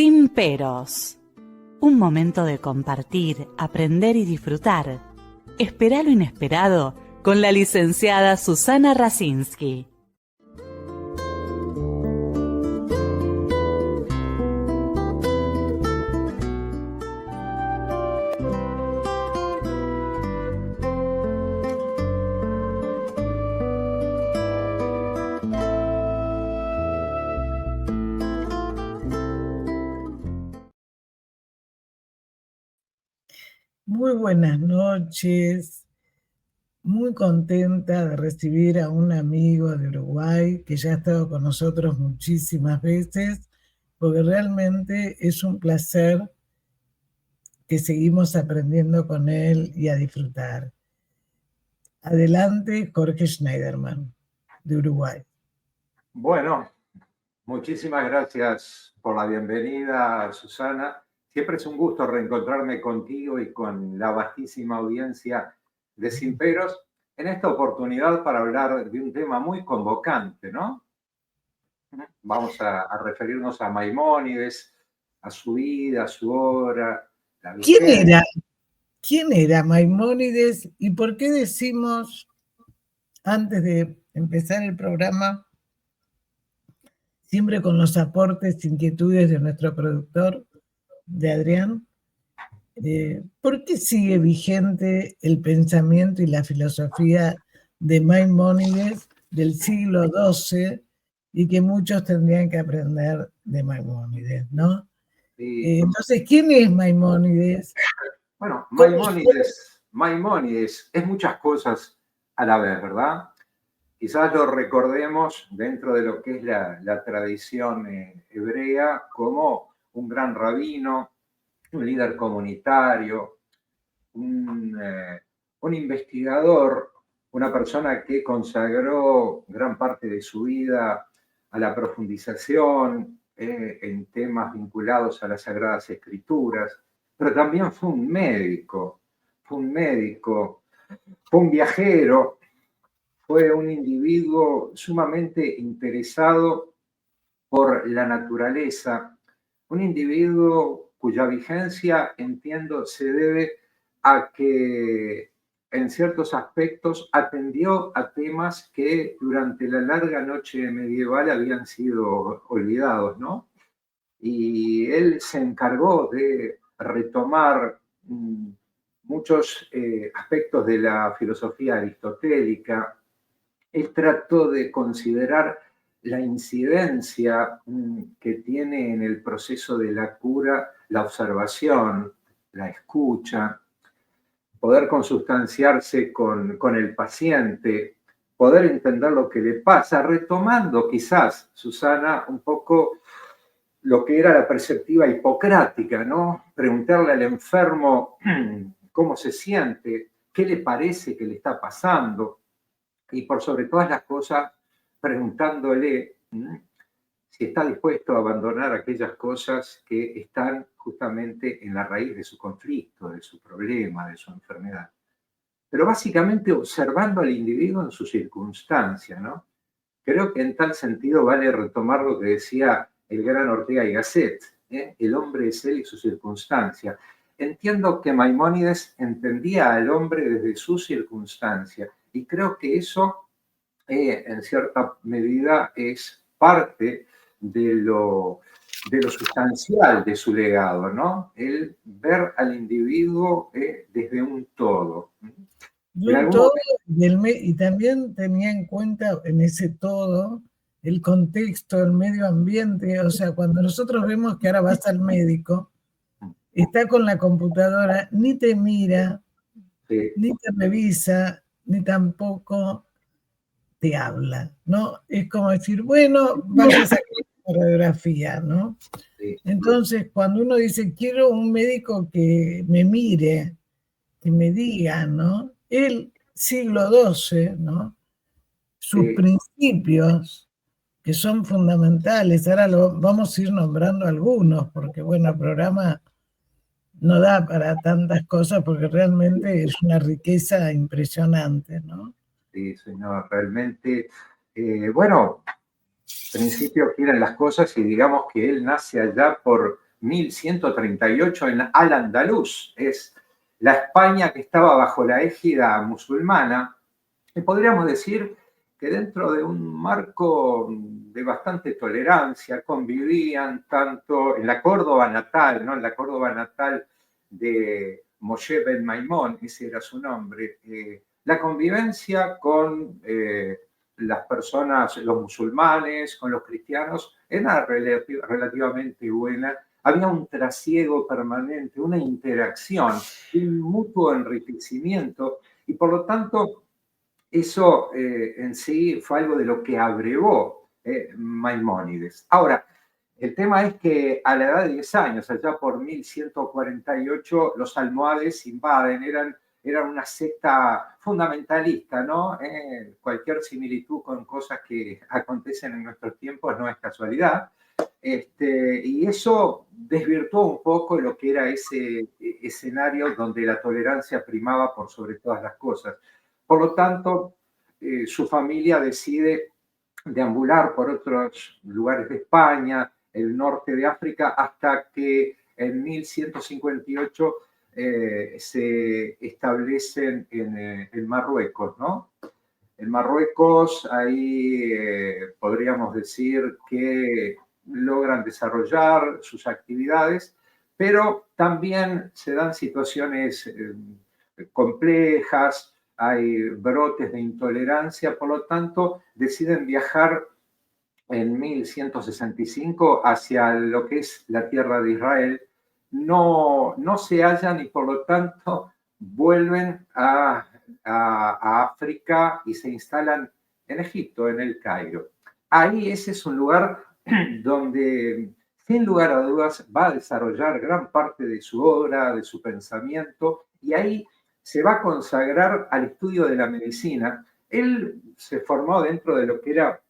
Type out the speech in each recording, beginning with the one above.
Sin peros. Un momento de compartir, aprender y disfrutar. Espera lo inesperado con la licenciada Susana Rasinski. Muy buenas noches, muy contenta de recibir a un amigo de Uruguay que ya ha estado con nosotros muchísimas veces, porque realmente es un placer que seguimos aprendiendo con él y a disfrutar. Adelante, Jorge Schneiderman, de Uruguay. Bueno, muchísimas gracias por la bienvenida, Susana. Siempre es un gusto reencontrarme contigo y con la vastísima audiencia de Sin Peros en esta oportunidad para hablar de un tema muy convocante, ¿no? Vamos a referirnos a Maimónides, a su vida, a su obra. ¿Quién era Maimónides y por qué decimos, antes de empezar el programa, siempre con los aportes, inquietudes de nuestro productor, de Adrián, ¿por qué sigue vigente el pensamiento y la filosofía de Maimónides del siglo XII y que muchos tendrían que aprender de Maimónides, ¿no? Sí. Entonces, ¿quién es Maimónides? Bueno, Maimónides es muchas cosas a la vez, ¿verdad? Quizás lo recordemos dentro de lo que es la tradición hebrea como un gran rabino, un líder comunitario, un investigador, una persona que consagró gran parte de su vida a la profundización en temas vinculados a las Sagradas Escrituras, pero también fue un médico, fue un viajero, fue un individuo sumamente interesado por la naturaleza, un individuo cuya vigencia, entiendo, se debe a que en ciertos aspectos atendió a temas que durante la larga noche medieval habían sido olvidados, ¿no? Y él se encargó de retomar muchos aspectos de la filosofía aristotélica. Él trató de considerar la incidencia que tiene en el proceso de la cura la observación, la escucha, poder consubstanciarse con el paciente, poder entender lo que le pasa, retomando quizás, Susana, un poco lo que era la perspectiva hipocrática, ¿no? Preguntarle al enfermo cómo se siente, qué le parece que le está pasando, y por sobre todas las cosas, preguntándole si está dispuesto a abandonar aquellas cosas que están justamente en la raíz de su conflicto, de su problema, de su enfermedad. Pero básicamente observando al individuo en su circunstancia, ¿no? Creo que en tal sentido vale retomar lo que decía el gran Ortega y Gasset, el hombre es él y su circunstancia. Entiendo que Maimónides entendía al hombre desde su circunstancia y creo que eso en cierta medida es parte de lo sustancial de su legado, ¿no? El ver al individuo desde un todo. Y también tenía en cuenta en ese todo el contexto, el medio ambiente. O sea, cuando nosotros vemos que ahora vas al médico, está con la computadora, ni te mira, sí, ni te revisa, ni tampoco te habla, ¿no? Es como decir, bueno, vaya a sacar la radiografía, ¿no? Sí. Entonces, cuando uno dice, quiero un médico que me mire, que me diga, ¿no? El siglo XII, ¿no? Sus principios, que son fundamentales, ahora vamos a ir nombrando algunos, porque bueno, el programa no da para tantas cosas, porque realmente es una riqueza impresionante, ¿no? Sí, no, realmente, bueno, principio quieren las cosas y digamos que él nace allá por 1138 en Al-Andalus. Es la España que estaba bajo la égida musulmana. Y podríamos decir que dentro de un marco de bastante tolerancia convivían tanto en la Córdoba natal, ¿no? En la Córdoba natal de Moshe Ben Maimón, ese era su nombre, la convivencia con las personas, los musulmanes, con los cristianos, era relativamente buena. Había un trasiego permanente, una interacción, un mutuo enriquecimiento, y por lo tanto eso en sí fue algo de lo que abrevó Maimónides. Ahora, el tema es que a la edad de 10 años, allá por 1148, los almohades invaden, eran una secta fundamentalista, ¿no? Cualquier similitud con cosas que acontecen en nuestros tiempos no es casualidad. Y eso desvirtuó un poco lo que era ese escenario donde la tolerancia primaba por sobre todas las cosas. Por lo tanto, su familia decide deambular por otros lugares de España, el norte de África, hasta que en 1158 se establecen en Marruecos, ¿no? En Marruecos, ahí podríamos decir que logran desarrollar sus actividades, pero también se dan situaciones complejas, hay brotes de intolerancia, por lo tanto deciden viajar en 1165 hacia lo que es la tierra de Israel. No se hallan y por lo tanto vuelven a África y se instalan en Egipto, en el Cairo. Ahí ese es un lugar donde, sin lugar a dudas, va a desarrollar gran parte de su obra, de su pensamiento, y ahí se va a consagrar al estudio de la medicina. Él se formó dentro de lo que era,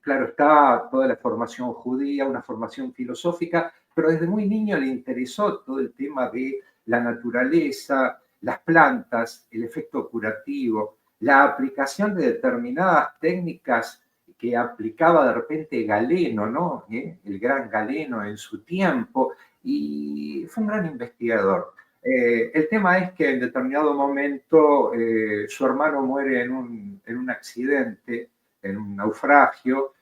claro está, toda la formación judía, una formación filosófica, pero desde muy niño le interesó todo el tema de la naturaleza, las plantas, el efecto curativo, la aplicación de determinadas técnicas que aplicaba de repente Galeno, ¿no? El gran Galeno en su tiempo, y fue un gran investigador. El tema es que en determinado momento su hermano muere en un accidente, en un naufragio,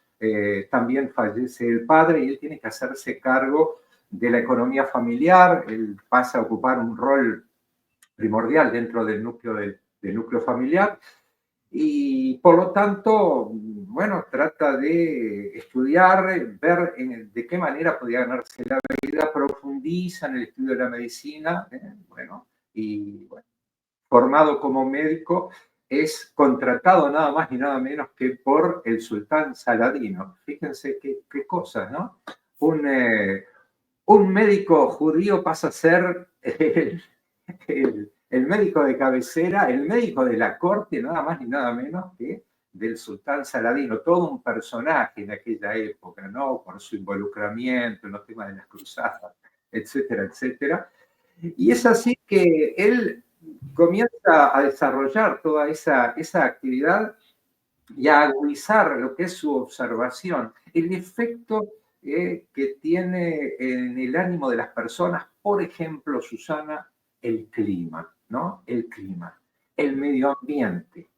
también fallece el padre y él tiene que hacerse cargo de la economía familiar, él pasa a ocupar un rol primordial dentro del núcleo familiar, y por lo tanto, bueno, trata de estudiar, ver de qué manera podía ganarse la vida, profundiza en el estudio de la medicina, bueno, y bueno, formado como médico, es contratado nada más ni nada menos que por el sultán Saladino. Fíjense qué cosas, ¿no? Un médico judío pasa a ser el médico de cabecera, el médico de la corte, nada más ni nada menos que del sultán Saladino, todo un personaje en aquella época, ¿no? Por su involucramiento en los temas de las cruzadas, etcétera, etcétera. Y es así que él comienza a desarrollar toda esa actividad y a agudizar lo que es su observación, el efecto que tiene en el ánimo de las personas, por ejemplo, Susana, el clima, ¿no? El clima, el medio ambiente.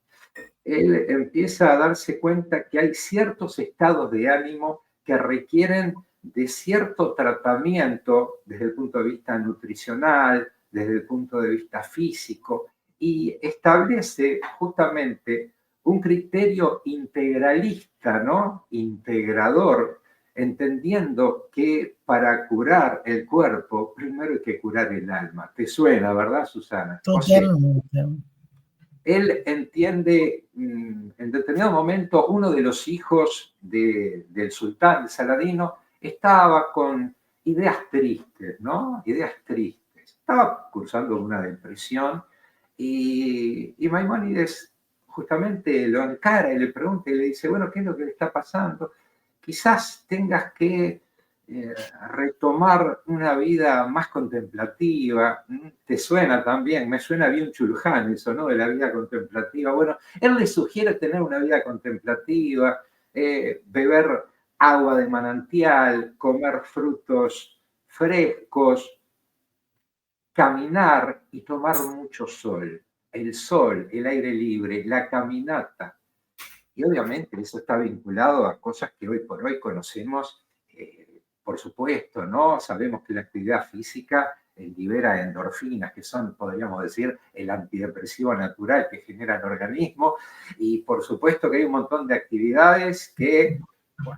Él empieza a darse cuenta que hay ciertos estados de ánimo que requieren de cierto tratamiento desde el punto de vista nutricional, desde el punto de vista físico, y establece justamente un criterio integralista, ¿no? Integrador, entendiendo que para curar el cuerpo, primero hay que curar el alma. ¿Te suena, verdad, Susana? Totalmente. O sea, él entiende, en determinado momento, uno de los hijos del sultán, de Saladino, estaba con ideas tristes, ¿no? Ideas tristes. Estaba cursando una depresión y Maimónides justamente lo encara y le pregunta y le dice, bueno, ¿qué es lo que le está pasando? Quizás tengas que retomar una vida más contemplativa. ¿Te suena también? Me suena bien Chulhan eso, ¿no? De la vida contemplativa. Bueno, él le sugiere tener una vida contemplativa, beber agua de manantial, comer frutos frescos, caminar y tomar mucho sol. El sol, el aire libre, la caminata. Y obviamente eso está vinculado a cosas que hoy por hoy conocemos, por supuesto, ¿no? Sabemos que la actividad física libera endorfinas, que son, podríamos decir, el antidepresivo natural que genera el organismo. Y por supuesto que hay un montón de actividades que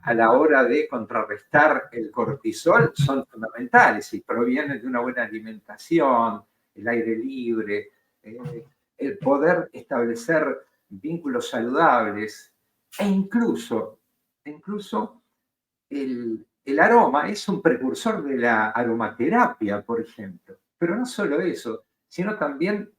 a la hora de contrarrestar el cortisol son fundamentales y provienen de una buena alimentación, el aire libre, el poder establecer vínculos saludables e incluso el aroma es un precursor de la aromaterapia, por ejemplo. Pero no solo eso, sino también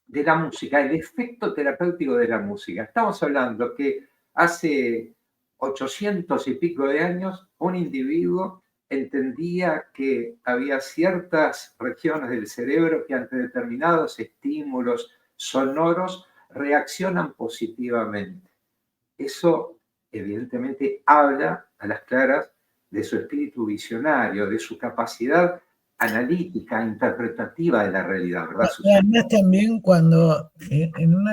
de la música, el efecto terapéutico de la música. Estamos hablando que hace 800 y pico de años un individuo entendía que había ciertas regiones del cerebro que ante determinados estímulos sonoros reaccionan positivamente. Eso evidentemente habla a las claras de su espíritu visionario, de su capacidad analítica, interpretativa de la realidad, ¿verdad, Susana? Además también cuando en uno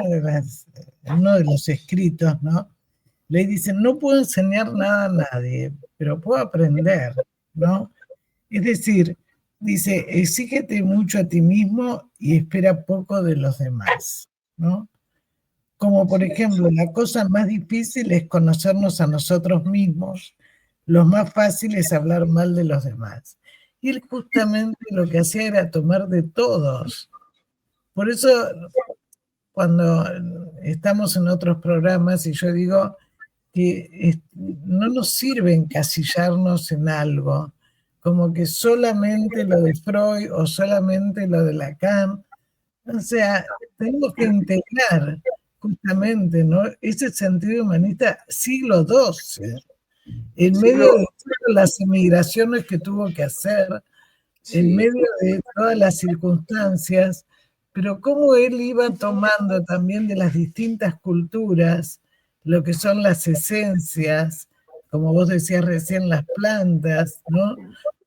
de los escritos, ¿no? Le dicen, no puedo enseñar nada a nadie, pero puedo aprender, ¿no? Es decir, dice, exígete mucho a ti mismo y espera poco de los demás, ¿no? Como por ejemplo, la cosa más difícil es conocernos a nosotros mismos, lo más fácil es hablar mal de los demás. Y él justamente lo que hacía era tomar de todos. Por eso, cuando estamos en otros programas y yo digo que no nos sirve encasillarnos en algo, como que solamente lo de Freud o solamente lo de Lacan. O sea, tenemos que integrar justamente, ¿no? Ese sentido humanista siglo XII, en medio de todas las emigraciones que tuvo que hacer, en medio de todas las circunstancias, pero cómo él iba tomando también de las distintas culturas lo que son las esencias, como vos decías recién, las plantas, ¿no?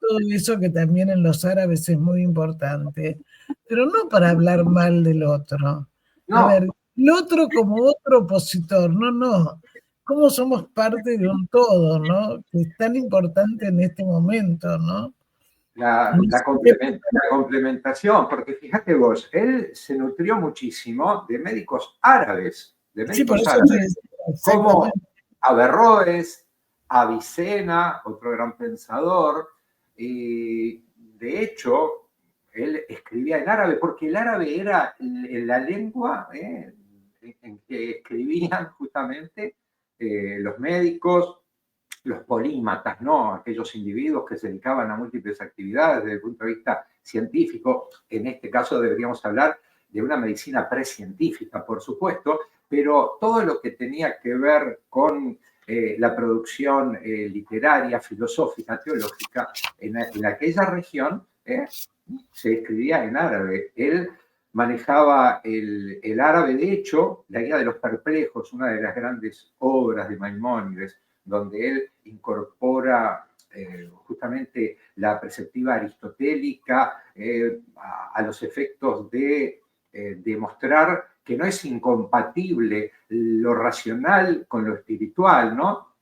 Todo eso que también en los árabes es muy importante, pero no para hablar mal del otro. No. A ver, el otro como otro opositor, no. ¿Cómo somos parte de un todo, no? Que es tan importante en este momento, ¿no? La complementación, porque fíjate vos, él se nutrió muchísimo de médicos árabes, como Averroes, Avicena, otro gran pensador, y de hecho, él escribía en árabe, porque el árabe era la lengua en que escribían justamente los médicos, los polímatas, ¿no? Aquellos individuos que se dedicaban a múltiples actividades desde el punto de vista científico. En este caso deberíamos hablar de una medicina precientífica, por supuesto, pero todo lo que tenía que ver con la producción literaria, filosófica, teológica, en aquella región se escribía en árabe. Él manejaba el árabe. De hecho, la Guía de los Perplejos, una de las grandes obras de Maimónides, donde él incorpora justamente la perspectiva aristotélica a los efectos de demostrar que no es incompatible lo racional con lo espiritual, ¿no?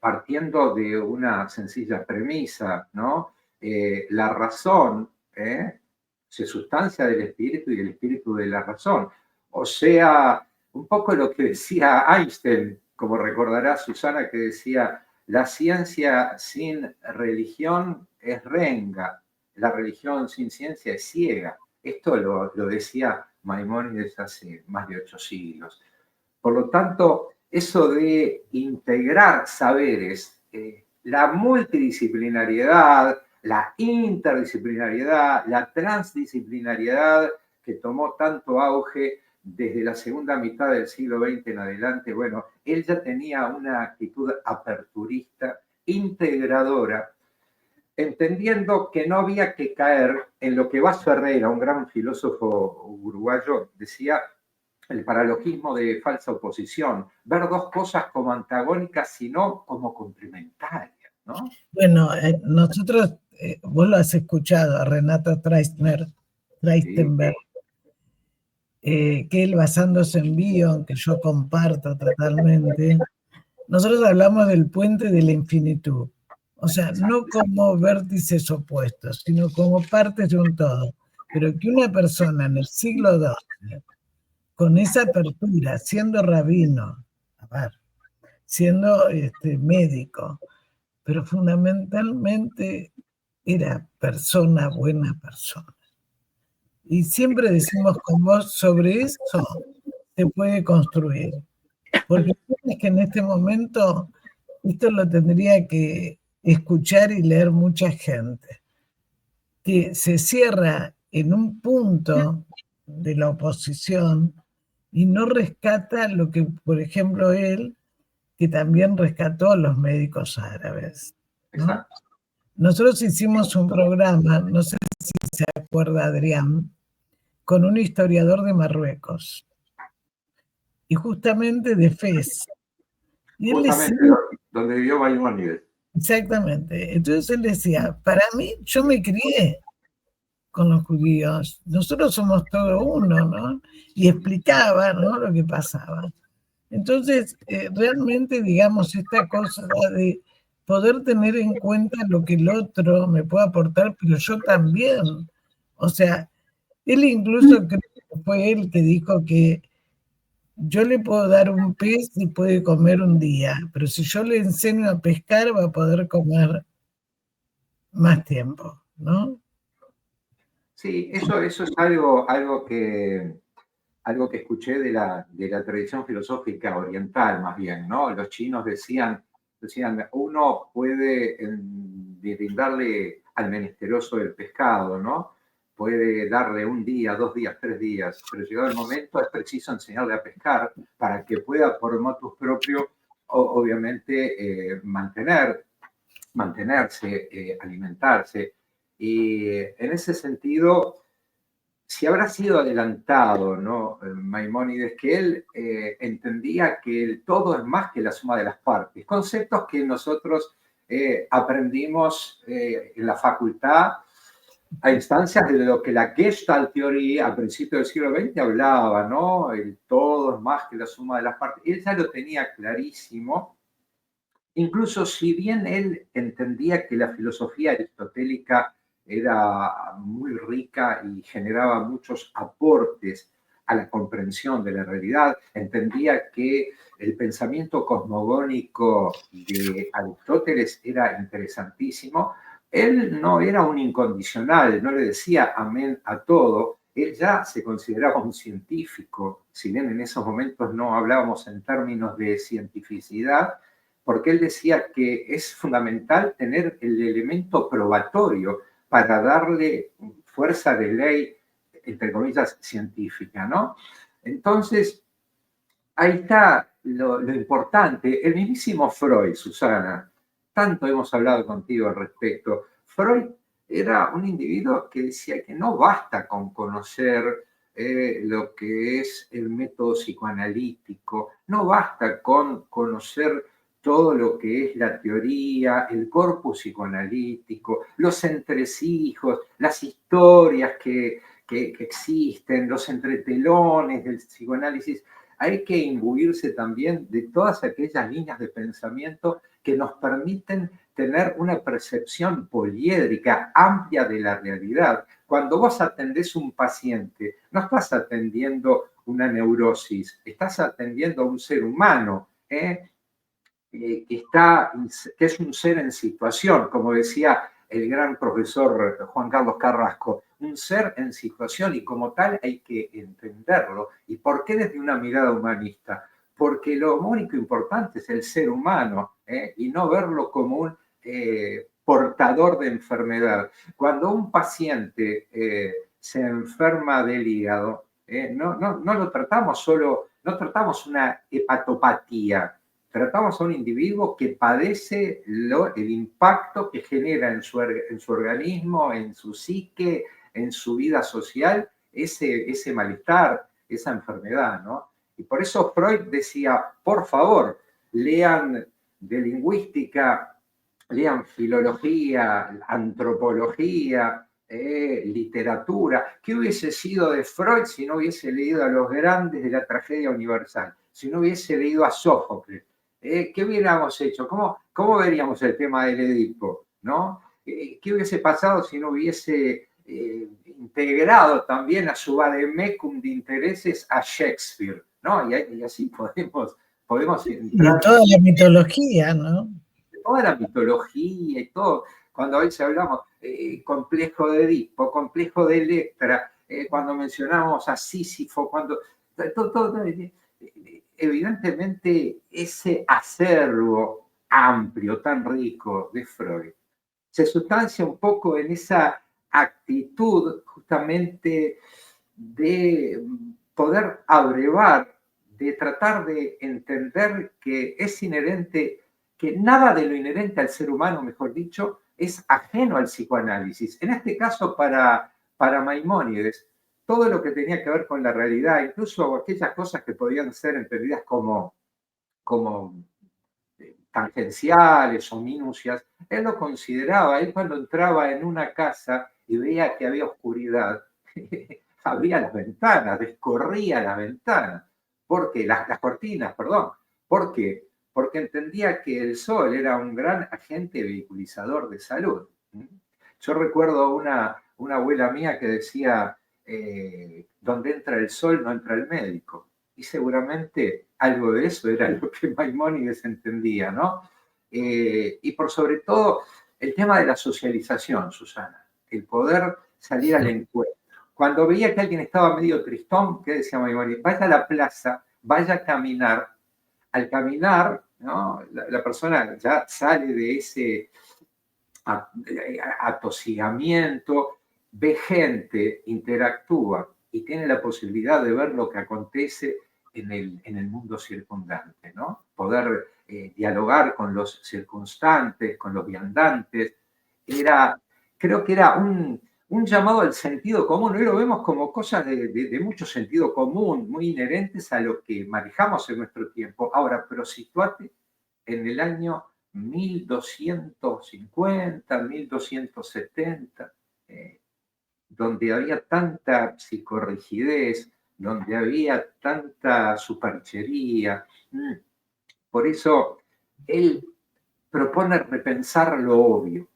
Partiendo de una sencilla premisa, ¿no? La razón se sustancia del espíritu y el espíritu de la razón. O sea, un poco lo que decía Einstein, como recordará Susana, que decía, la ciencia sin religión es renga, la religión sin ciencia es ciega. Esto lo decía Maimónides hace más de 8 siglos. Por lo tanto, eso de integrar saberes, la multidisciplinariedad, la interdisciplinariedad, la transdisciplinariedad que tomó tanto auge desde la segunda mitad del siglo XX en adelante, bueno, él ya tenía una actitud aperturista, integradora, entendiendo que no había que caer en lo que Bas Ferreira, un gran filósofo uruguayo, decía, el paralogismo de falsa oposición, ver dos cosas como antagónicas, sino como complementarias, ¿no? Bueno, nosotros, vos lo has escuchado a Renata Traistenberg, que él basándose en Bion, que yo comparto totalmente, nosotros hablamos del puente de la infinitud. O sea, no como vértices opuestos, sino como partes de un todo. Pero que una persona en el siglo XII, con esa apertura, siendo rabino, a ver, siendo médico, pero fundamentalmente era persona, buena persona. Y siempre decimos con vos, sobre eso se puede construir. Porque es que en este momento esto lo tendría que escuchar y leer mucha gente, que se cierra en un punto de la oposición y no rescata lo que, por ejemplo, él, que también rescató a los médicos árabes, ¿no? Exacto. Nosotros hicimos un programa, no sé si se acuerda Adrián, con un historiador de Marruecos, y justamente de Fez. Y él decía, Justamente donde vivió Maimónides. exactamente, entonces él decía, para mí, yo me crié con los judíos, nosotros somos todo uno, ¿no? Y explicaba, ¿no?, lo que pasaba. Entonces, realmente, digamos, esta cosa de poder tener en cuenta lo que el otro me puede aportar, pero yo también. O sea, él incluso creo que fue él que dijo que yo le puedo dar un pez y puede comer un día, pero si yo le enseño a pescar va a poder comer más tiempo, ¿no? Sí, eso es algo que escuché de la tradición filosófica oriental, más bien, ¿no? Los chinos decían uno puede brindarle al menesteroso el pescado, ¿no? Puede darle un día, 2 días, 3 días, pero llegado el momento es preciso enseñarle a pescar para que pueda por motus propio, obviamente, mantenerse, alimentarse. Y en ese sentido, si habrá sido adelantado, ¿no?, Maimónides, que él entendía que el todo es más que la suma de las partes, conceptos que nosotros aprendimos en la facultad a instancias de lo que la Gestalt Theory a principios del siglo XX hablaba, ¿no? El todo es más que la suma de las partes. Él ya lo tenía clarísimo, incluso si bien él entendía que la filosofía aristotélica era muy rica y generaba muchos aportes a la comprensión de la realidad, entendía que el pensamiento cosmogónico de Aristóteles era interesantísimo. Él no era un incondicional, no le decía amén a todo, él ya se consideraba un científico, si bien en esos momentos no hablábamos en términos de cientificidad, porque él decía que es fundamental tener el elemento probatorio para darle fuerza de ley, entre comillas, científica, ¿no? Entonces, ahí está lo importante. El mismísimo Freud, Susana, tanto hemos hablado contigo al respecto. Freud era un individuo que decía que no basta con conocer lo que es el método psicoanalítico, no basta con conocer todo lo que es la teoría, el corpus psicoanalítico, los entresijos, las historias que existen, los entretelones del psicoanálisis. Hay que imbuirse también de todas aquellas líneas de pensamiento que nos permiten tener una percepción poliédrica, amplia de la realidad. Cuando vos atendés un paciente, no estás atendiendo una neurosis, estás atendiendo a un ser humano, que es un ser en situación, como decía el gran profesor Juan Carlos Carrasco, un ser en situación, y como tal hay que entenderlo. ¿Y por qué desde una mirada humanista? Porque lo único importante es el ser humano, y no verlo como un portador de enfermedad. Cuando un paciente se enferma del hígado, no lo tratamos solo, no tratamos una hepatopatía, tratamos a un individuo que padece el impacto que genera en su organismo, en su psique, en su vida social, ese malestar, esa enfermedad, ¿no? Y por eso Freud decía, por favor, lean de lingüística lean filología, antropología, literatura. ¿Qué hubiese sido de Freud si no hubiese leído a los grandes de la tragedia universal? Si no hubiese leído a Sófocles. ¿Qué hubiéramos hecho? ¿Cómo veríamos el tema del Edipo? ¿No? ¿Qué hubiese pasado si no hubiese integrado también a su vademecum de intereses a Shakespeare? ¿No? Y así podemos entrar. Y toda la mitología, ¿no? Toda la mitología y todo. Cuando a veces hablamos complejo de Edipo, complejo de Electra, cuando mencionamos a Sísifo, evidentemente ese acervo amplio, tan rico de Freud, se sustancia un poco en esa actitud justamente de poder abrevar, de tratar de entender que es inherente, que nada de lo inherente al ser humano, mejor dicho, es ajeno al psicoanálisis. En este caso, para Maimónides, todo lo que tenía que ver con la realidad, incluso aquellas cosas que podían ser entendidas como tangenciales o minucias, él lo consideraba. Él, cuando entraba en una casa y veía que había oscuridad, abría las ventanas, descorría las ventanas, porque las cortinas, perdón. ¿Por qué? Porque entendía que el sol era un gran agente vehiculizador de salud. Yo recuerdo una abuela mía que decía, donde entra el sol no entra el médico. Y seguramente algo de eso era lo que Maimónides entendía, ¿no? Y por sobre todo el tema de la socialización, Susana, el poder salir al encuentro. Cuando veía que alguien estaba medio tristón, ¿qué decía Maimónides? Vaya a la plaza, vaya a caminar. Al caminar, ¿no? La persona ya sale de ese atosigamiento, ve gente, interactúa y tiene la posibilidad de ver lo que acontece en el mundo circundante, ¿no? Poder dialogar con los circunstantes, con los viandantes. Creo que era un llamado al sentido común. Hoy lo vemos como cosas de mucho sentido común, muy inherentes a lo que manejamos en nuestro tiempo. Ahora, pero situate en el año 1250, 1270, donde había tanta psicorrigidez, donde había tanta superchería. Por eso él propone repensar lo obvio.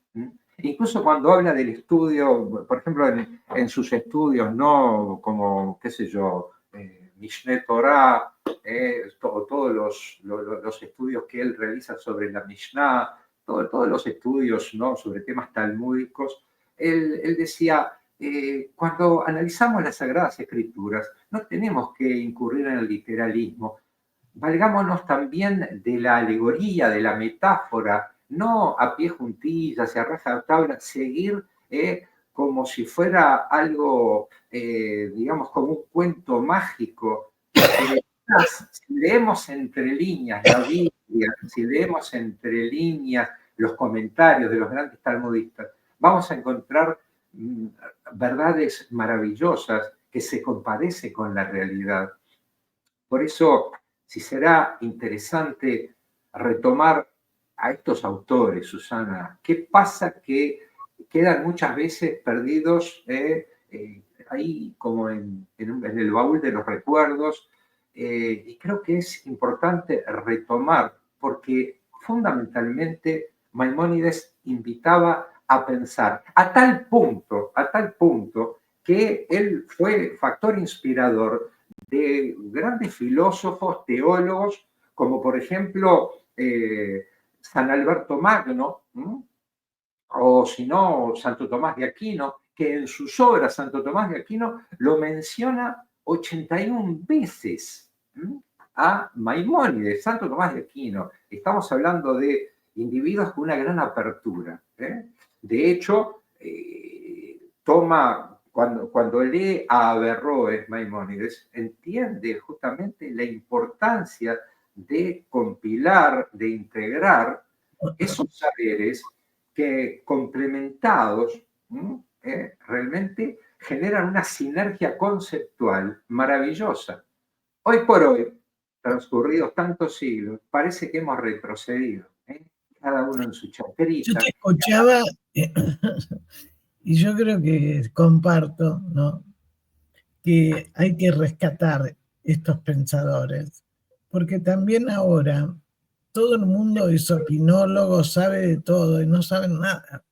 Incluso cuando habla del estudio, por ejemplo, en sus estudios, ¿no? Como, qué sé yo, Mishneh Torah, todos los estudios que él realiza sobre la Mishnah, todos los estudios, ¿no? Sobre temas talmúdicos, él decía, cuando analizamos las Sagradas Escrituras, no tenemos que incurrir en el literalismo, valgámonos también de la alegoría, de la metáfora, no a pie juntillas y a rajatabla, seguir como si fuera algo, digamos, como un cuento mágico. Si leemos entre líneas la Biblia, si leemos entre líneas los comentarios de los grandes talmudistas, vamos a encontrar verdades maravillosas que se compadecen con la realidad. Por eso, si será interesante retomar a estos autores, Susana, ¿qué pasa que quedan muchas veces perdidos ahí como en el baúl de los recuerdos? Y creo que es importante retomar, porque fundamentalmente Maimónides invitaba a pensar a tal punto que él fue factor inspirador de grandes filósofos, teólogos, como por ejemplo San Alberto Magno, o si no, Santo Tomás de Aquino, que en sus obras Santo Tomás de Aquino lo menciona 81 veces a Maimónides, Santo Tomás de Aquino. Estamos hablando de individuos con una gran apertura. De hecho, cuando lee a Averroes, Maimónides, entiende justamente la importancia de compilar, de integrar esos saberes que complementados realmente generan una sinergia conceptual maravillosa. Hoy por hoy, transcurridos tantos siglos, parece que hemos retrocedido. cada uno en su Yo chacrita. te escuchaba y yo creo que comparto, ¿no?, que hay que rescatar estos pensadores, porque también ahora todo el mundo es opinólogo, sabe de todo y no saben nada.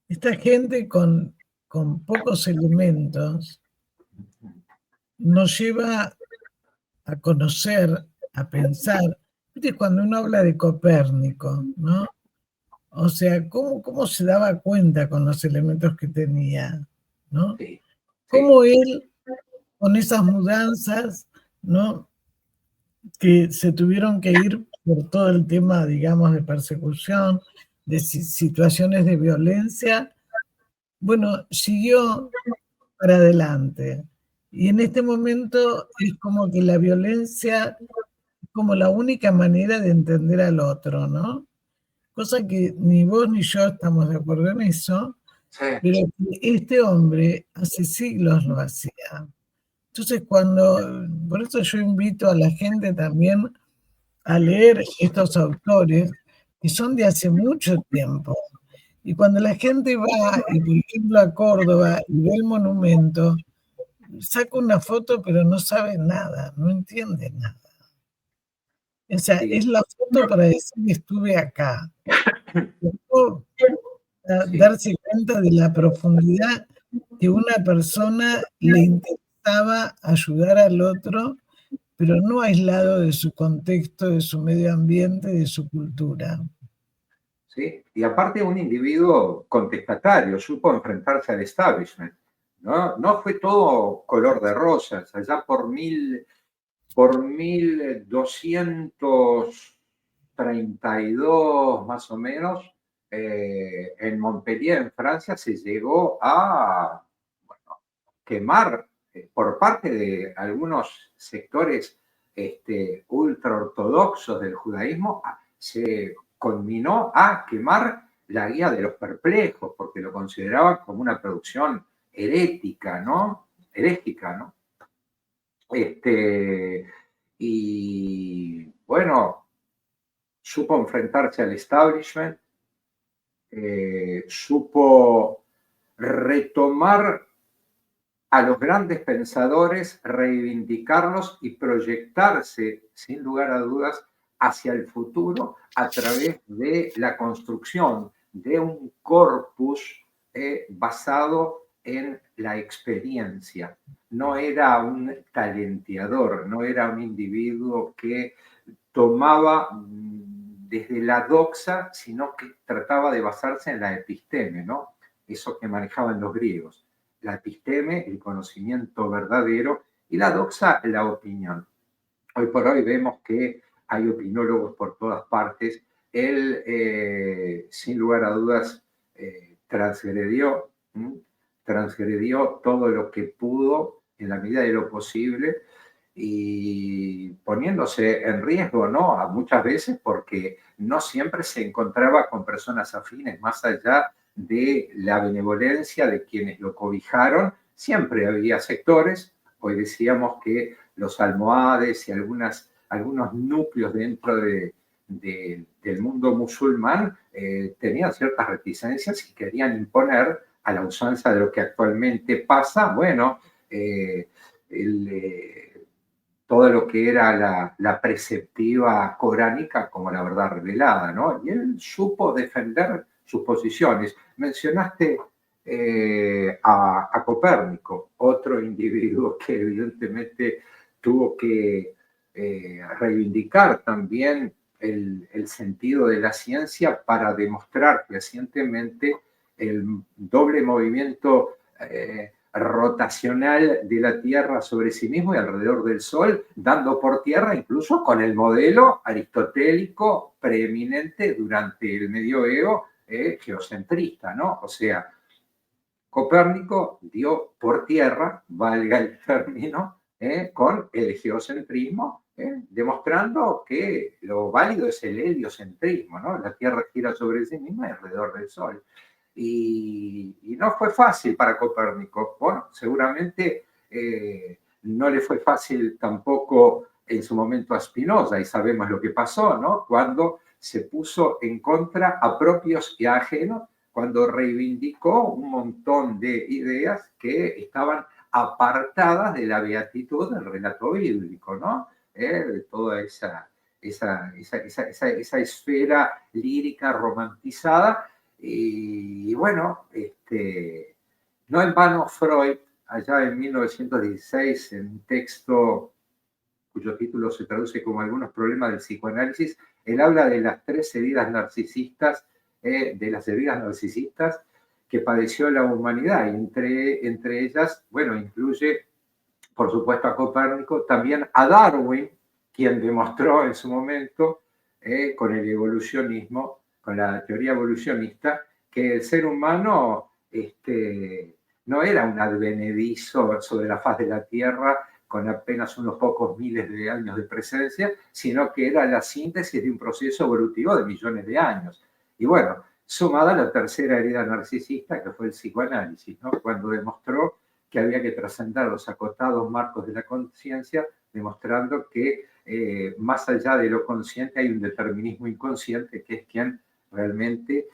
Esta gente con pocos elementos nos lleva a conocer, a pensar. ¿Viste cuando uno habla de Copérnico, no? O sea, ¿cómo se daba cuenta con los elementos que tenía, ¿no? Sí, sí, Cómo él, con esas mudanzas, ¿no?, que se tuvieron que ir por todo el tema, digamos, de persecución, de situaciones de violencia, bueno, siguió para adelante. Y en este momento es como que la violencia es como la única manera de entender al otro, ¿no? Cosa que ni vos ni yo estamos de acuerdo en eso, sí, pero que este hombre hace siglos lo hacía. Entonces, por eso yo invito a la gente también a leer estos autores que son de hace mucho tiempo. Y cuando la gente va, y por ejemplo a Córdoba y ve el monumento, saca una foto pero no sabe nada, no entiende nada. O sea, sí, es la foto para decir que estuve acá. No sí. darse cuenta de la profundidad que una persona le interesaba ayudar al otro, pero no aislado de su contexto, de su medio ambiente, de su cultura. ¿Sí? Y aparte un individuo contestatario, supo enfrentarse al establishment, ¿no? No fue todo color de rosas, allá por 1232 más o menos, en Montpellier, en Francia, se llegó a, bueno, quemar por parte de algunos sectores ultraortodoxos del judaísmo, se conminó a quemar la Guía de los Perplejos, porque lo consideraban como una producción herética, ¿no? Herética, ¿no? Y bueno, supo enfrentarse al establishment, supo retomar a los grandes pensadores, reivindicarlos y proyectarse, sin lugar a dudas, hacia el futuro a través de la construcción de un corpus basado en la experiencia. No era un talenteador, no era un individuo que tomaba desde la doxa, sino que trataba de basarse en la episteme, ¿no? Eso que manejaban los griegos. La episteme, el conocimiento verdadero, y la doxa, la opinión. Hoy por hoy vemos que hay opinólogos por todas partes. Él, sin lugar a dudas, transgredió todo lo que pudo en la medida de lo posible y poniéndose en riesgo, ¿no? Muchas veces porque no siempre se encontraba con personas afines, más allá de la benevolencia de quienes lo cobijaron, siempre había sectores. Hoy decíamos que los almohades y algunos núcleos dentro del mundo musulmán tenían ciertas reticencias y querían imponer a la usanza de lo que actualmente pasa, bueno, todo lo que era la preceptiva coránica como la verdad revelada, ¿no? Y él supo defender sus posiciones. Mencionaste a Copérnico, otro individuo que evidentemente tuvo que reivindicar también el sentido de la ciencia para demostrar fehacientemente el doble movimiento rotacional de la Tierra sobre sí mismo y alrededor del Sol, dando por tierra incluso con el modelo aristotélico preeminente durante el medioevo geocentrista, ¿no? O sea, Copérnico dio por tierra, valga el término, con el geocentrismo, demostrando que lo válido es el heliocentrismo, ¿no? La Tierra gira sobre sí misma y alrededor del Sol. Y no fue fácil para Copérnico. Bueno, seguramente no le fue fácil tampoco en su momento a Spinoza, y sabemos lo que pasó, ¿no? Cuando se puso en contra a propios y a ajenos cuando reivindicó un montón de ideas que estaban apartadas de la beatitud del relato bíblico, ¿no? De toda esa esfera lírica romantizada. Y bueno, no en vano Freud, allá en 1916, en un texto cuyo título se traduce como Algunos problemas del psicoanálisis, él habla de las 3 heridas narcisistas, que padeció la humanidad, y entre ellas, bueno, incluye, por supuesto, a Copérnico, también a Darwin, quien demostró en su momento, con el evolucionismo, con la teoría evolucionista, que el ser humano no era un advenedizo sobre la faz de la Tierra con apenas unos pocos miles de años de presencia, sino que era la síntesis de un proceso evolutivo de millones de años. Y bueno, sumada a la tercera herida narcisista, que fue el psicoanálisis, ¿no? Cuando demostró que había que trascender los acotados marcos de la conciencia, demostrando que más allá de lo consciente hay un determinismo inconsciente que es quien realmente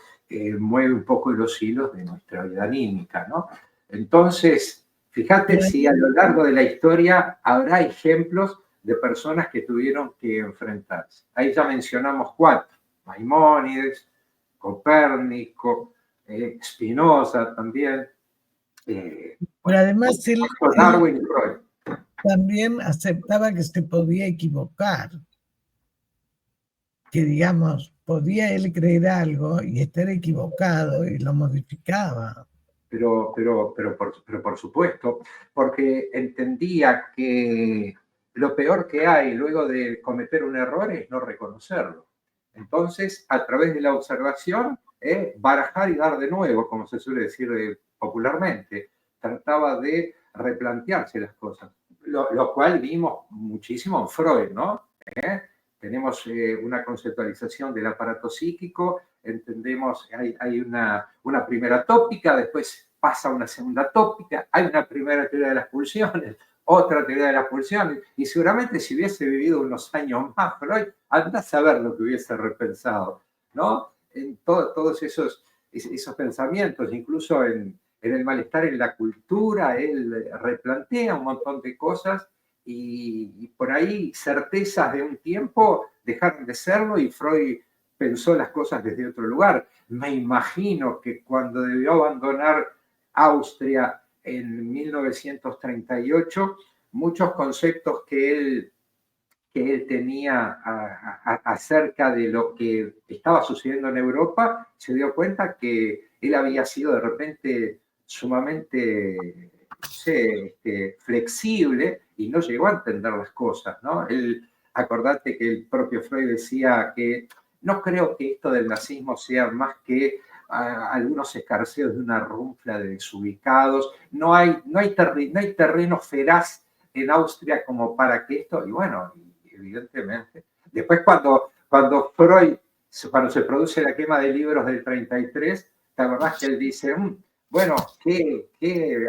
mueve un poco los hilos de nuestra vida anímica, ¿no? Entonces, fíjate si a lo largo de la historia habrá ejemplos de personas que tuvieron que enfrentarse. Ahí ya mencionamos 4, Maimónides, Copérnico, Spinoza también. Pero además él Darwin y Freud también aceptaba que se podía equivocar, que digamos, podía él creer algo y estar equivocado y lo modificaba. Pero por supuesto, porque entendía que lo peor que hay luego de cometer un error es no reconocerlo. Entonces, a través de la observación, barajar y dar de nuevo, como se suele decir popularmente, trataba de replantearse las cosas, lo cual vimos muchísimo en Freud, ¿no? Tenemos una conceptualización del aparato psíquico, entendemos, hay una primera tópica, después pasa una segunda tópica, hay una primera teoría de las pulsiones, otra teoría de las pulsiones, y seguramente si hubiese vivido unos años más Freud, anda a saber lo que hubiese repensado, ¿no? En todos esos pensamientos, incluso en el malestar en la cultura, él replantea un montón de cosas, y por ahí certezas de un tiempo dejaron de serlo y Freud pensó las cosas desde otro lugar. Me imagino que cuando debió abandonar Austria en 1938, muchos conceptos que él tenía acerca de lo que estaba sucediendo en Europa, se dio cuenta que él había sido de repente sumamente, no sé, flexible y no llegó a entender las cosas, ¿no? Acordate que el propio Freud decía que no creo que esto del nazismo sea más que algunos escarceos de una runfla de desubicados, no hay terreno feraz en Austria como para que esto, y bueno, evidentemente. Después cuando Freud, cuando se produce la quema de libros del 33, ¿te acordás que él dice, bueno, qué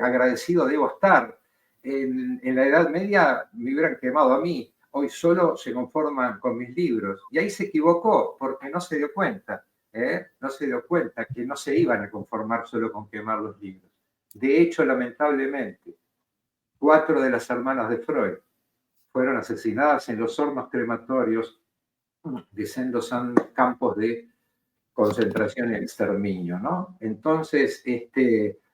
agradecido debo estar? En la Edad Media me hubieran quemado a mí, hoy solo se conforman con mis libros. Y ahí se equivocó, porque no se dio cuenta, no se dio cuenta que no se iban a conformar solo con quemar los libros. De hecho, lamentablemente, 4 de las hermanas de Freud fueron asesinadas en los hornos crematorios de sendos campos de concentración y exterminio, ¿no? Entonces,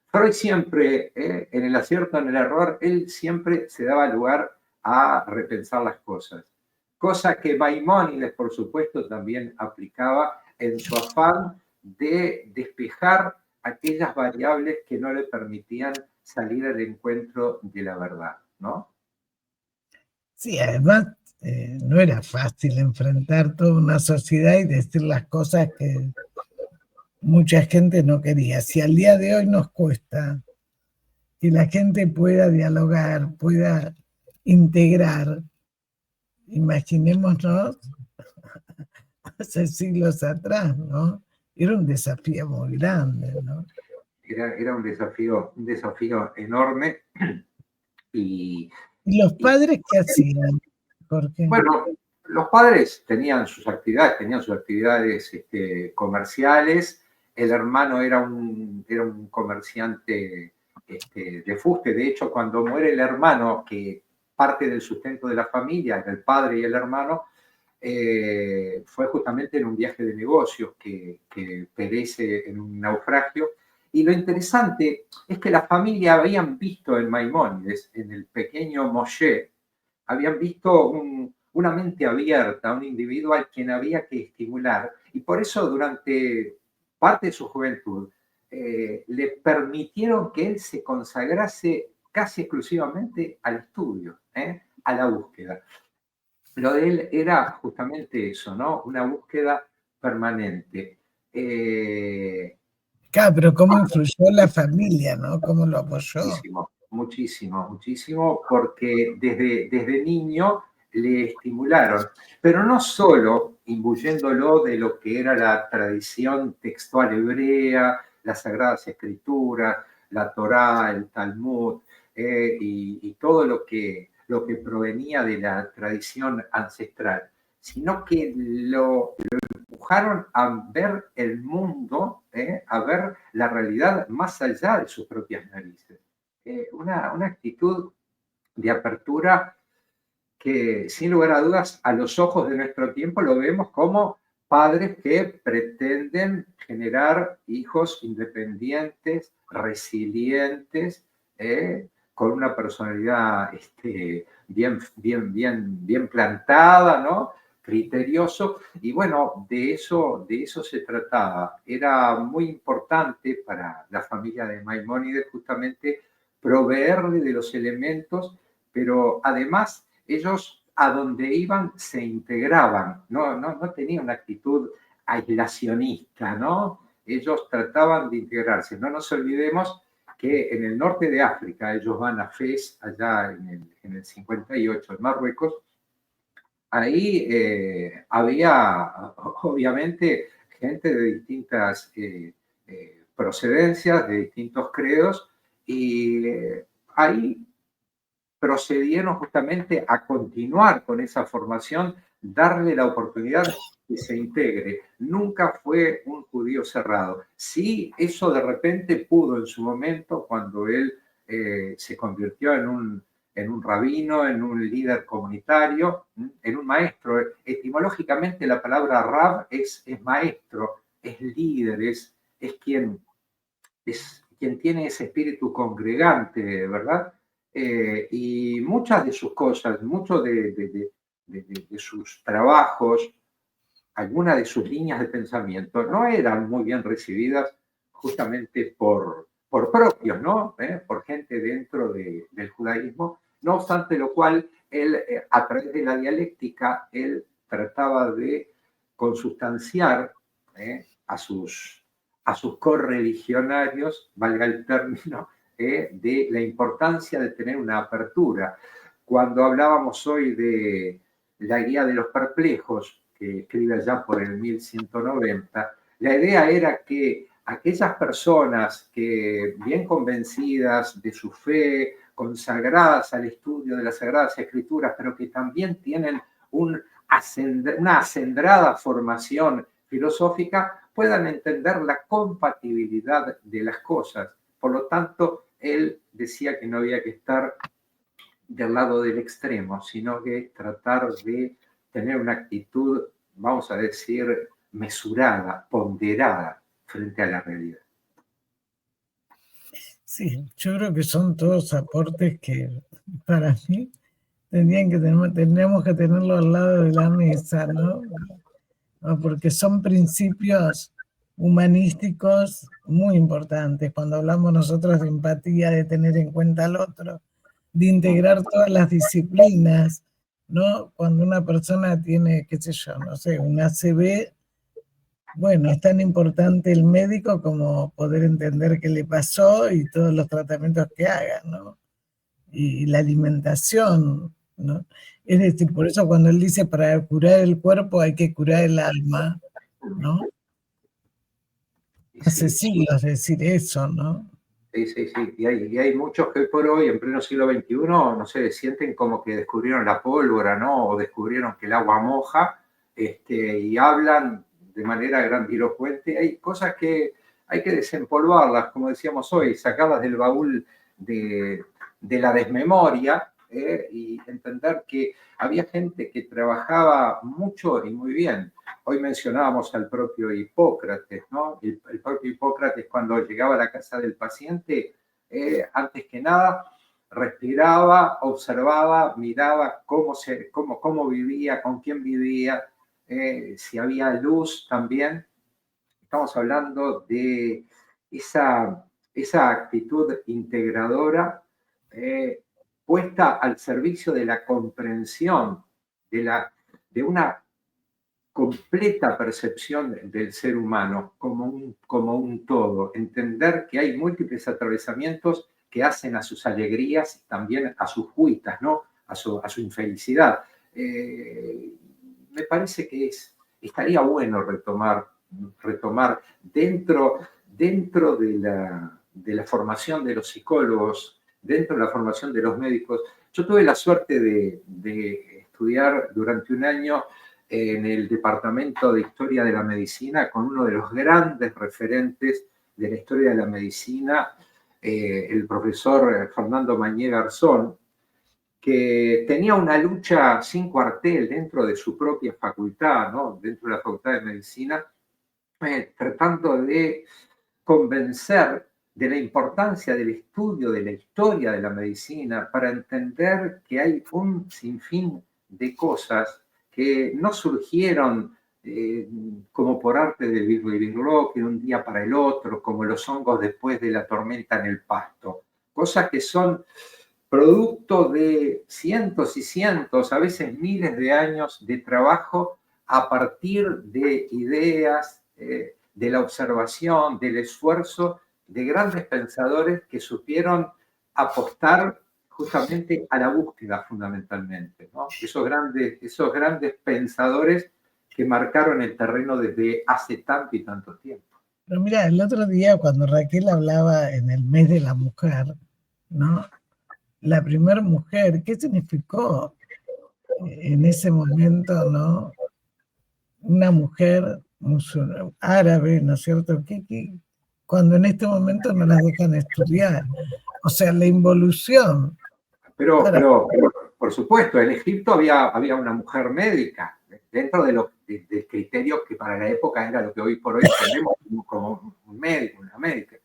Freud siempre, en el acierto, en el error, él siempre se daba lugar a repensar las cosas. Cosa que Maimónides, por supuesto, también aplicaba en su afán de despejar aquellas variables que no le permitían salir al encuentro de la verdad, ¿no? Sí, además no era fácil enfrentar toda una sociedad y decir las cosas que mucha gente no quería. Si al día de hoy nos cuesta que la gente pueda dialogar, pueda integrar, imaginémonos hace siglos atrás, ¿no? Era un desafío muy grande, ¿no? Era un desafío enorme. ¿Y los padres qué hacían, Jorge? Bueno, los padres tenían sus actividades comerciales. El hermano era un comerciante de fuste. De hecho, cuando muere el hermano, que parte del sustento de la familia era el padre y el hermano, fue justamente en un viaje de negocios que perece en un naufragio. Y lo interesante es que la familia habían visto en Maimónides, en el pequeño Moshe, habían visto una mente abierta, un individuo al quien había que estimular, y por eso durante parte de su juventud le permitieron que él se consagrase casi exclusivamente al estudio, a la búsqueda. Lo de él era justamente eso, ¿no? Una búsqueda permanente. Claro, pero cómo influyó la familia, ¿no? Cómo lo apoyó. Muchísimo, porque desde niño le estimularon, pero no solo imbuyéndolo de lo que era la tradición textual hebrea, las Sagradas Escrituras, la Torá, el Talmud, y todo lo que provenía de la tradición ancestral, sino que lo empujaron a ver el mundo, a ver la realidad más allá de sus propias narices. Una actitud de apertura que, sin lugar a dudas, a los ojos de nuestro tiempo lo vemos como padres que pretenden generar hijos independientes, resilientes, con una personalidad bien plantada, ¿no? Criterioso, y bueno, de eso se trataba. Era muy importante para la familia de Maimónides justamente proveerle de los elementos, pero además ellos a donde iban se integraban, no tenían una actitud aislacionista, ¿no? Ellos trataban de integrarse. No nos olvidemos que en el norte de África, ellos van a Fez, allá en el 58, en Marruecos. Ahí había, obviamente, gente de distintas procedencias, de distintos credos, y ahí procedieron justamente a continuar con esa formación, darle la oportunidad que se integre. Nunca fue un judío cerrado. Sí, eso de repente pudo en su momento, cuando él se convirtió en un rabino, en un líder comunitario, en un maestro. Etimológicamente la palabra rab es maestro, es líder, es quien tiene ese espíritu congregante, ¿verdad? Y muchas de sus cosas, muchos de sus trabajos, algunas de sus líneas de pensamiento no eran muy bien recibidas justamente por propios, ¿no? Por gente dentro del judaísmo. No obstante lo cual, él, a través de la dialéctica, él trataba de consustanciar a sus correligionarios, valga el término, de la importancia de tener una apertura. Cuando hablábamos hoy de la Guía de los Perplejos, que escribe allá por el 1190, la idea era que aquellas personas que, bien convencidas de su fe, consagradas al estudio de las Sagradas Escrituras, pero que también tienen una acendrada formación filosófica, puedan entender la compatibilidad de las cosas. Por lo tanto, él decía que no había que estar del lado del extremo, sino que tratar de tener una actitud, vamos a decir, mesurada, ponderada frente a la realidad. Sí, yo creo que son todos aportes que para mí tendríamos que tenerlo al lado de la mesa, ¿no? Porque son principios humanísticos muy importantes. Cuando hablamos nosotros de empatía, de tener en cuenta al otro, de integrar todas las disciplinas, ¿no? Cuando una persona tiene, qué sé yo, no sé, un ACV, bueno, es tan importante el médico como poder entender qué le pasó y todos los tratamientos que haga, ¿no? Y la alimentación, ¿no? Es decir, por eso cuando él dice para curar el cuerpo hay que curar el alma, ¿no? Hace siglos decir eso, ¿no? Sí, sí, sí. Y hay muchos que hoy por hoy, en pleno siglo XXI, no sé, sienten como que descubrieron la pólvora, ¿no? O descubrieron que el agua moja, y hablan de manera grandilocuente. Hay cosas que hay que desempolvarlas, como decíamos hoy, sacarlas del baúl de la desmemoria, y entender que había gente que trabajaba mucho y muy bien. Hoy mencionábamos al propio Hipócrates, ¿no? El propio Hipócrates, cuando llegaba a la casa del paciente, antes que nada respiraba, observaba, miraba cómo vivía, con quién vivía, si había luz también. Estamos hablando de esa actitud integradora, puesta al servicio de la comprensión, de una completa percepción del ser humano como un todo, entender que hay múltiples atravesamientos que hacen a sus alegrías y también a sus cuitas, ¿no? A su infelicidad. Me parece que estaría bueno retomar dentro de la formación de los psicólogos, dentro de la formación de los médicos. Yo tuve la suerte de estudiar durante un año en el Departamento de Historia de la Medicina con uno de los grandes referentes de la historia de la medicina, el profesor Fernando Mañé Garzón, que tenía una lucha sin cuartel dentro de su propia facultad, ¿no? Dentro de la Facultad de Medicina, tratando de convencer de la importancia del estudio de la historia de la medicina para entender que hay un sinfín de cosas que no surgieron como por arte del birlibirloque de un día para el otro, como los hongos después de la tormenta en el pasto. Cosas que son producto de cientos y cientos, a veces miles de años de trabajo a partir de ideas, de la observación, del esfuerzo de grandes pensadores que supieron apostar justamente a la búsqueda fundamentalmente, ¿no? Esos grandes pensadores que marcaron el terreno desde hace tanto y tanto tiempo. Pero mira, el otro día cuando Raquel hablaba en el mes de la mujer, ¿no? La primera mujer, ¿qué significó en ese momento, ¿no? Una mujer árabe, ¿no es cierto? Cuando en este momento no las dejan estudiar. O sea, la involución. Pero por supuesto, en Egipto había una mujer médica, dentro del criterio que para la época era lo que hoy por hoy tenemos como un médico, una médica.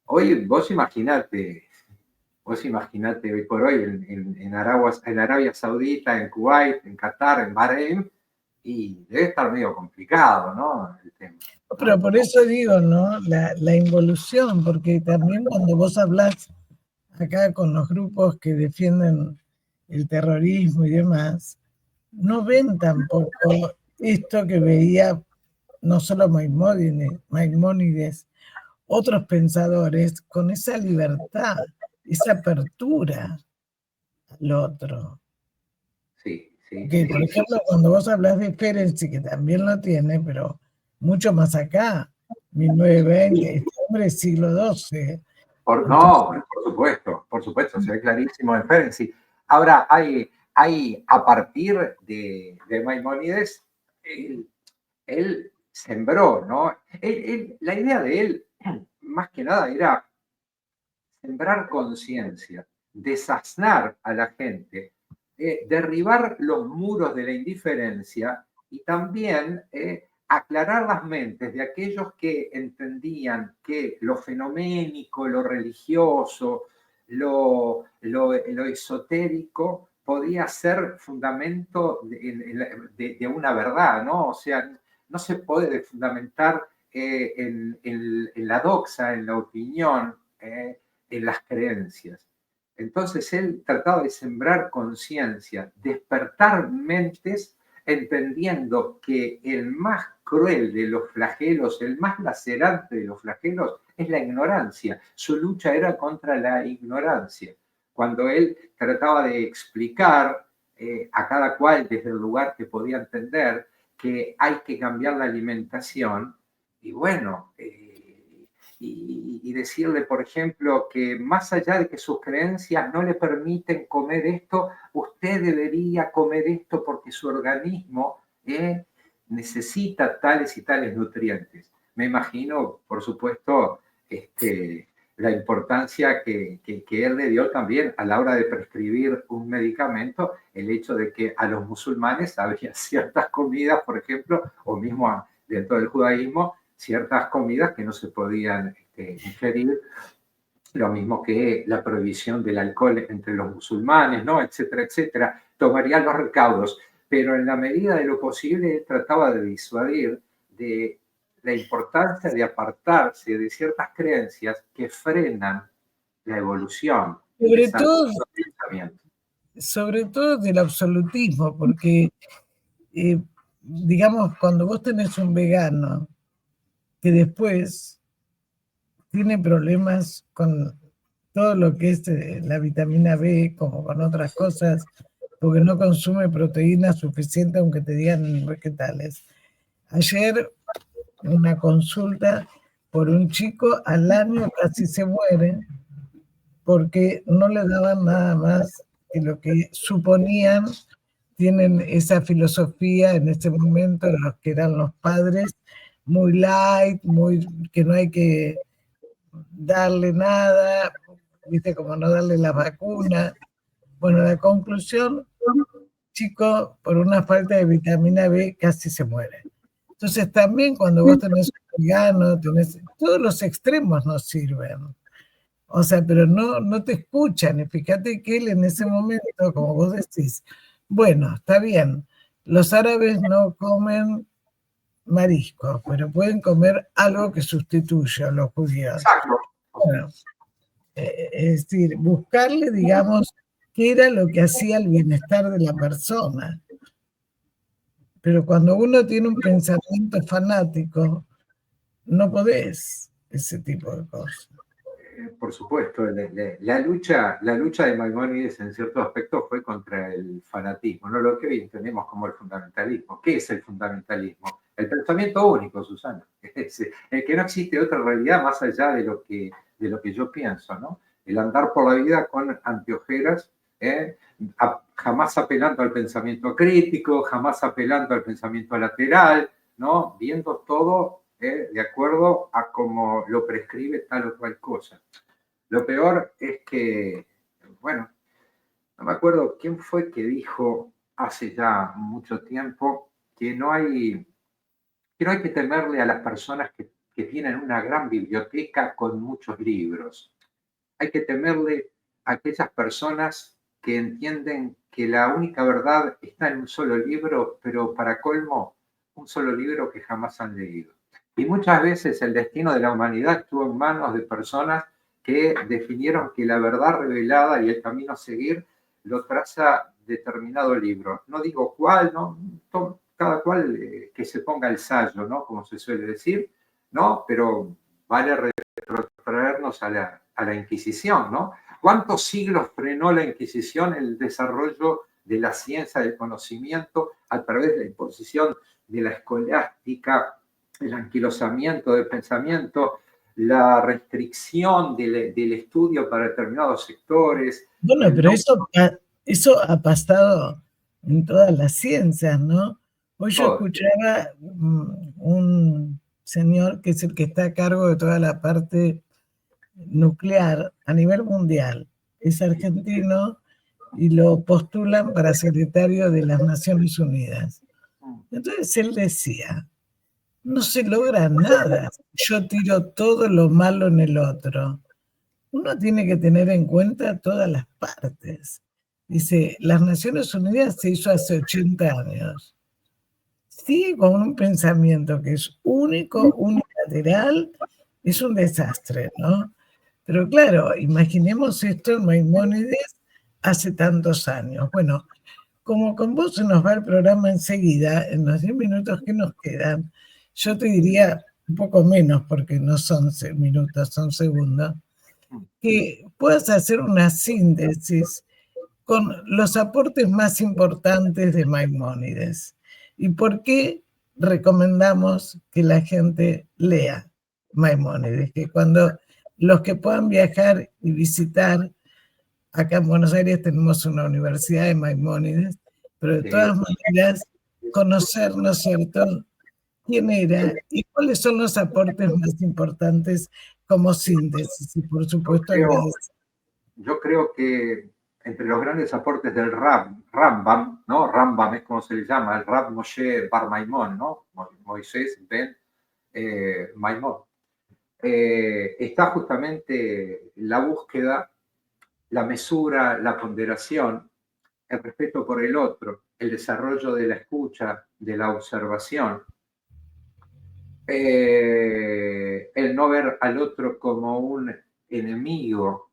Hoy vos imaginate hoy por hoy en Arabia Saudita, en Kuwait, en Qatar, en Bahrein, y debe estar medio complicado, ¿no? El tema. Pero por eso digo, ¿no? La involución, porque también cuando vos hablás acá con los grupos que defienden el terrorismo y demás, no ven tampoco esto que veía no solo Maimónides, otros pensadores con esa libertad, esa apertura al otro. Sí, sí. Que, por ejemplo, cuando vos hablas de Ferenczi, que también lo tiene, pero mucho más acá, 1920, este hombre es siglo XII. Por supuesto, se ve clarísimo en Ferenczi. Ahora, hay a partir de Maimónides, él sembró, ¿no? La idea de él, más que nada, era sembrar conciencia, desaznar a la gente, derribar los muros de la indiferencia y también aclarar las mentes de aquellos que entendían que lo fenoménico, lo religioso, lo esotérico podía ser fundamento de una verdad, ¿no? O sea, no se puede fundamentar en la doxa, en la opinión, en las creencias. Entonces él trataba de sembrar conciencia, despertar mentes, entendiendo que el más cruel de los flagelos, el más lacerante de los flagelos, es la ignorancia. Su lucha era contra la ignorancia. Cuando él trataba de explicar a cada cual desde el lugar que podía entender que hay que cambiar la alimentación, y bueno, y decirle, por ejemplo, que más allá de que sus creencias no le permiten comer esto, usted debería comer esto porque su organismo necesita tales y tales nutrientes. Me imagino, por supuesto, la importancia que él le dio también a la hora de prescribir un medicamento, el hecho de que a los musulmanes había ciertas comidas, por ejemplo, o mismo dentro del judaísmo, ciertas comidas que no se podían ingerir, lo mismo que la prohibición del alcohol entre los musulmanes, ¿no? Etcétera, etcétera. Tomaría los recaudos, pero en la medida de lo posible trataba de disuadir de la importancia de apartarse de ciertas creencias que frenan la evolución. Sobre todo del absolutismo, porque, digamos, cuando vos tenés un vegano que después tiene problemas con todo lo que es la vitamina B, como con otras cosas, porque no consume proteína suficiente, aunque te digan vegetales. Ayer, una consulta por un chico, al año casi se muere, porque no le daban nada más que lo que suponían. Tienen esa filosofía en este momento, los que eran los padres, muy light, muy que no hay que darle nada, viste, como no darle la vacuna. Bueno, la conclusión, chico, por una falta de vitamina B casi se muere. Entonces también cuando vos tenés un vegano, todos los extremos nos sirven. O sea, pero no te escuchan. Y fíjate que él en ese momento, como vos decís, bueno, está bien, los árabes no comen mariscos, pero pueden comer algo que sustituya a los judíos. Exacto. Bueno, es decir, buscarle, digamos, qué era lo que hacía el bienestar de la persona. Pero cuando uno tiene un pensamiento fanático, no podés ese tipo de cosas. Por supuesto, la lucha de Maimónides en cierto aspecto fue contra el fanatismo, no lo que hoy entendemos como el fundamentalismo. ¿Qué es el fundamentalismo? El pensamiento único, Susana. El que no existe otra realidad más allá de lo que yo pienso, ¿no? El andar por la vida con anteojeras, jamás apelando al pensamiento crítico, jamás apelando al pensamiento lateral, ¿no? Viendo todo de acuerdo a cómo lo prescribe tal o cual cosa. Lo peor es que, bueno, no me acuerdo quién fue que dijo hace ya mucho tiempo que no hay que temerle a las personas que tienen una gran biblioteca con muchos libros. Hay que temerle a aquellas personas que entienden que la única verdad está en un solo libro, pero para colmo, un solo libro que jamás han leído. Y muchas veces el destino de la humanidad estuvo en manos de personas que definieron que la verdad revelada y el camino a seguir lo traza determinado libro. No digo cuál, ¿no? Cada cual que se ponga el sayo, ¿no? Como se suele decir, ¿no? Pero vale retrotraernos a la Inquisición, ¿no? ¿Cuántos siglos frenó la Inquisición el desarrollo de la ciencia del conocimiento a través de la imposición de la escolástica, el anquilosamiento del pensamiento, la restricción del estudio para determinados sectores? Bueno, pero eso ha pasado en todas las ciencias, ¿no? Hoy yo escuchaba un señor que es el que está a cargo de toda la parte nuclear a nivel mundial. Es argentino y lo postulan para secretario de las Naciones Unidas. Entonces él decía, no se logra nada, yo tiro todo lo malo en el otro. Uno tiene que tener en cuenta todas las partes. Dice, las Naciones Unidas se hizo hace 80 años. Sigue con un pensamiento que es único, unilateral, es un desastre, ¿no? Pero claro, imaginemos esto en Maimónides hace tantos años. Bueno, como con vos se nos va el programa enseguida, en los 10 minutos que nos quedan, yo te diría un poco menos, porque no son minutos, son segundos, que puedas hacer una síntesis con los aportes más importantes de Maimónides y por qué recomendamos que la gente lea. Maimónides, que cuando los que puedan viajar y visitar, acá en Buenos Aires tenemos una universidad de Maimónides, pero de todas maneras conocer, ¿no es cierto?, quién era y cuáles son los aportes más importantes como síntesis, y por supuesto agradecer. Yo creo que entre los grandes aportes del Rambam, ¿no? Rambam es como se le llama, el Rab Moshe Bar Maimón, ¿no? Moisés Ben Maimón. Está justamente la búsqueda, la mesura, la ponderación, el respeto por el otro, el desarrollo de la escucha, de la observación, el no ver al otro como un enemigo,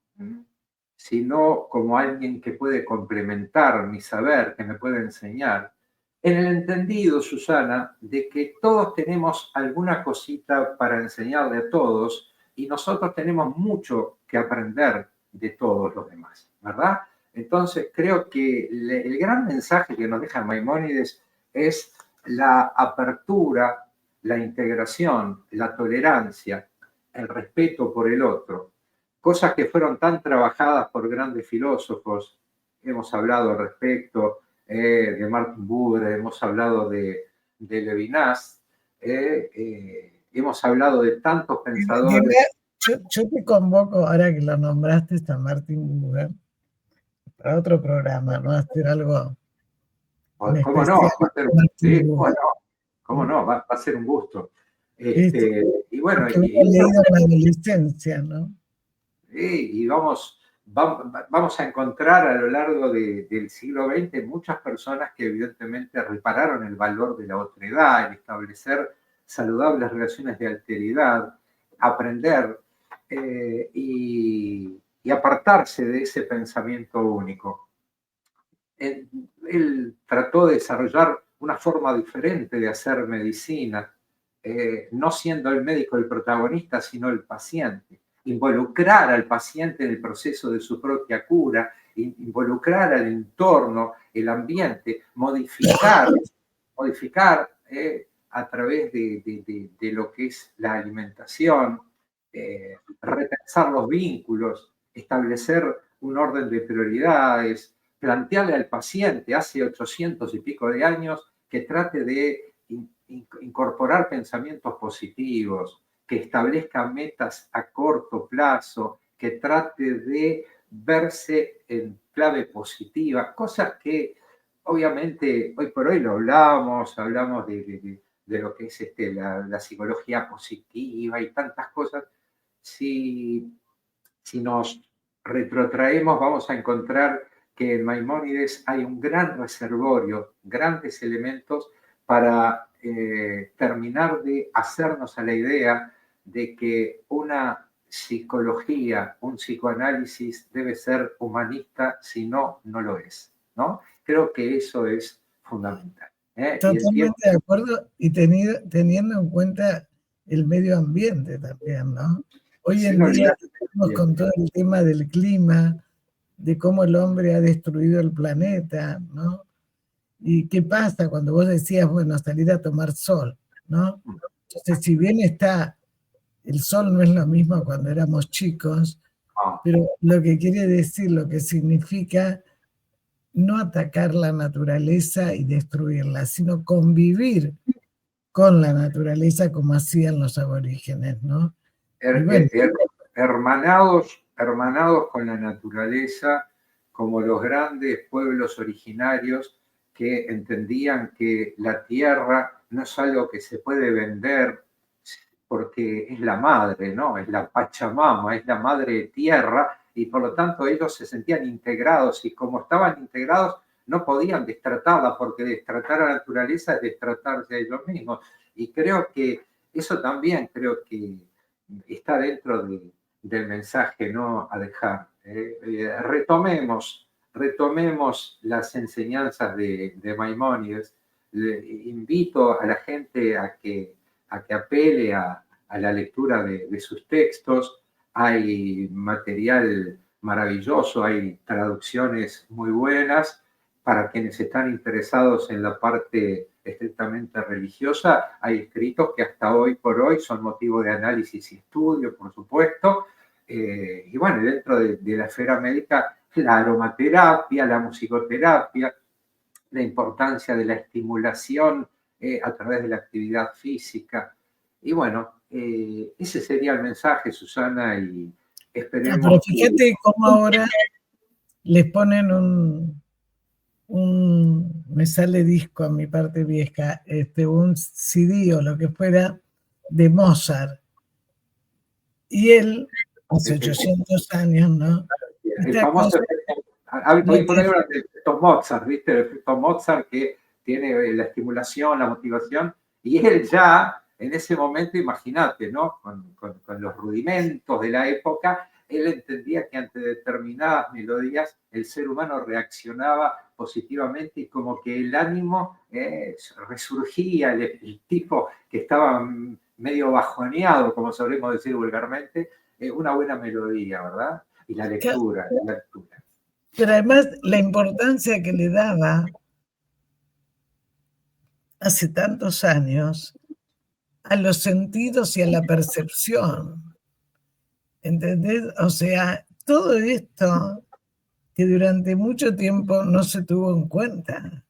sino como alguien que puede complementar mi saber, que me puede enseñar, en el entendido, Susana, de que todos tenemos alguna cosita para enseñarle a todos y nosotros tenemos mucho que aprender de todos los demás, ¿verdad? Entonces creo que el gran mensaje que nos deja Maimónides es la apertura, la integración, la tolerancia, el respeto por el otro, cosas que fueron tan trabajadas por grandes filósofos. Hemos hablado al respecto de Martin Buber, hemos hablado de Levinas, hemos hablado de tantos pensadores. Yo te convoco, ahora que lo nombraste, a Martin Buber, para otro programa, ¿no? Hacer algo. ¿Cómo no? Sí, ¿cómo no? Va a ser un gusto. Y bueno, leído en la adolescencia, ¿no? Y vamos a encontrar a lo largo del siglo XX muchas personas que evidentemente repararon el valor de la otredad, el establecer saludables relaciones de alteridad, aprender y apartarse de ese pensamiento único. Él trató de desarrollar una forma diferente de hacer medicina, no siendo el médico el protagonista, sino el paciente. Involucrar al paciente en el proceso de su propia cura, involucrar al entorno, el ambiente, modificar a través de lo que es la alimentación, repensar los vínculos, establecer un orden de prioridades, plantearle al paciente hace 800 y pico de años que trate de incorporar pensamientos positivos, que establezca metas a corto plazo, que trate de verse en clave positiva, cosas que obviamente hoy por hoy lo hablamos de lo que es la psicología positiva y tantas cosas. Si nos retrotraemos, vamos a encontrar que en Maimónides hay un gran reservorio, grandes elementos para terminar de hacernos a la idea de que una psicología, un psicoanálisis debe ser humanista, si no, no lo es, ¿no? Creo que eso es fundamental. Totalmente de acuerdo, y teniendo en cuenta el medio ambiente también, ¿no? Hoy en día estamos con todo el tema del clima, de cómo el hombre ha destruido el planeta, ¿no? ¿Y qué pasa cuando vos decías, bueno, salir a tomar sol, ¿no? Entonces, si bien el sol no es lo mismo cuando éramos chicos, pero lo que quiere decir, lo que significa no atacar la naturaleza y destruirla, sino convivir con la naturaleza como hacían los aborígenes, ¿no? Hermanados con la naturaleza, como los grandes pueblos originarios que entendían que la tierra no es algo que se puede vender porque es la madre, ¿no? Es la Pachamama, es la madre tierra, y por lo tanto ellos se sentían integrados, y como estaban integrados no podían destratarla, porque destratar a la naturaleza es destratarse a ellos mismos. Y creo que eso también está dentro del mensaje, ¿no?, a dejar. Retomemos las enseñanzas de Maimónides. Invito a la gente a que apele a la lectura de sus textos. Hay material maravilloso, hay traducciones muy buenas para quienes están interesados en la parte estrictamente religiosa, hay escritos que hasta hoy por hoy son motivo de análisis y estudio, por supuesto. Y bueno, dentro de la esfera médica, la aromaterapia, la musicoterapia, la importancia de la estimulación a través de la actividad física. Y bueno, ese sería el mensaje, Susana, y esperemos... Pero fíjate cómo ahora les ponen me sale disco a mi parte vieja, un CD o lo que fuera de Mozart. Y él, hace 800 años, ¿no? El famoso el efecto Mozart, ¿viste? El efecto Mozart que tiene la estimulación, la motivación, y él ya, en ese momento, imagínate, ¿no? Con los rudimentos de la época, él entendía que ante determinadas melodías el ser humano reaccionaba positivamente y como que el ánimo resurgía, el tipo que estaba medio bajoneado, como solemos decir vulgarmente, una buena melodía, ¿verdad? Y la lectura, la lectura. Pero además la importancia que le daba hace tantos años a los sentidos y a la percepción. ¿Entendés? O sea, todo esto que durante mucho tiempo no se tuvo en cuenta.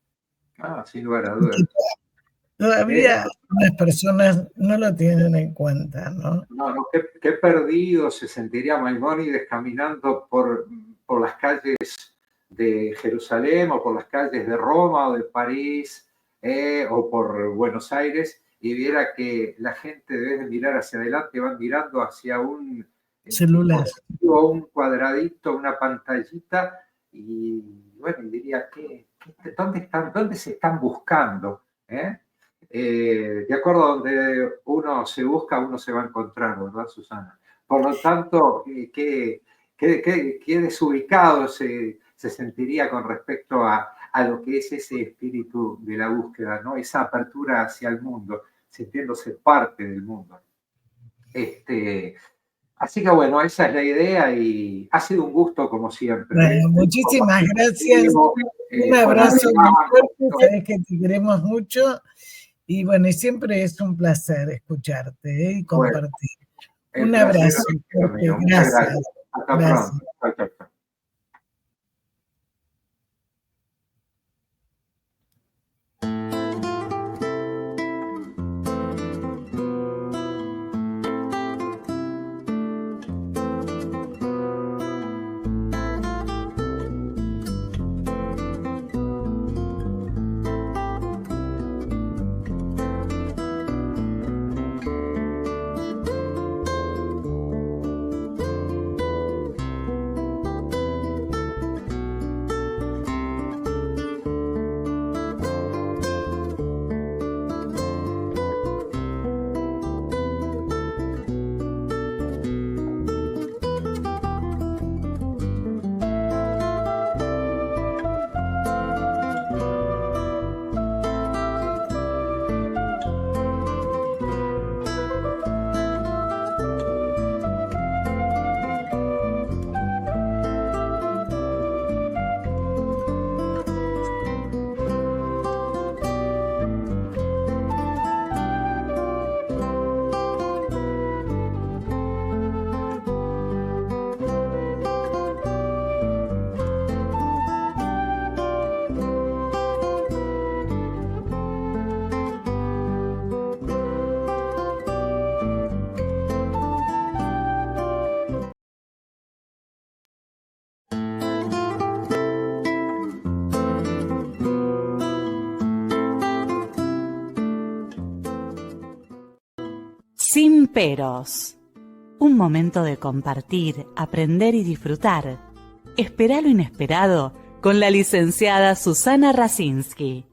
Sin lugar a dudas. Todavía las personas no lo tienen en cuenta, ¿no? No, qué perdido se sentiría Maimónides caminando por las calles de Jerusalén o por las calles de Roma o de París o por Buenos Aires y viera que la gente, en vez de mirar hacia adelante, van mirando hacia un celular, un cuadradito, una pantallita, y bueno, diría, ¿dónde se están buscando? De acuerdo a donde uno se busca, uno se va a encontrar, ¿verdad, Susana? Por lo tanto, qué desubicado se sentiría con respecto a lo que es ese espíritu de la búsqueda, ¿no? Esa apertura hacia el mundo, sintiéndose parte del mundo. Así que bueno, esa es la idea y ha sido un gusto como siempre. Bueno, muchísimas gracias. Un abrazo muy fuerte, sabes que te queremos mucho y bueno, y siempre es un placer escucharte y compartir. Un abrazo. Gracias. Hasta pronto. Chao. Sin peros. Un momento de compartir, aprender y disfrutar. Espera lo inesperado con la licenciada Susana Rasinski.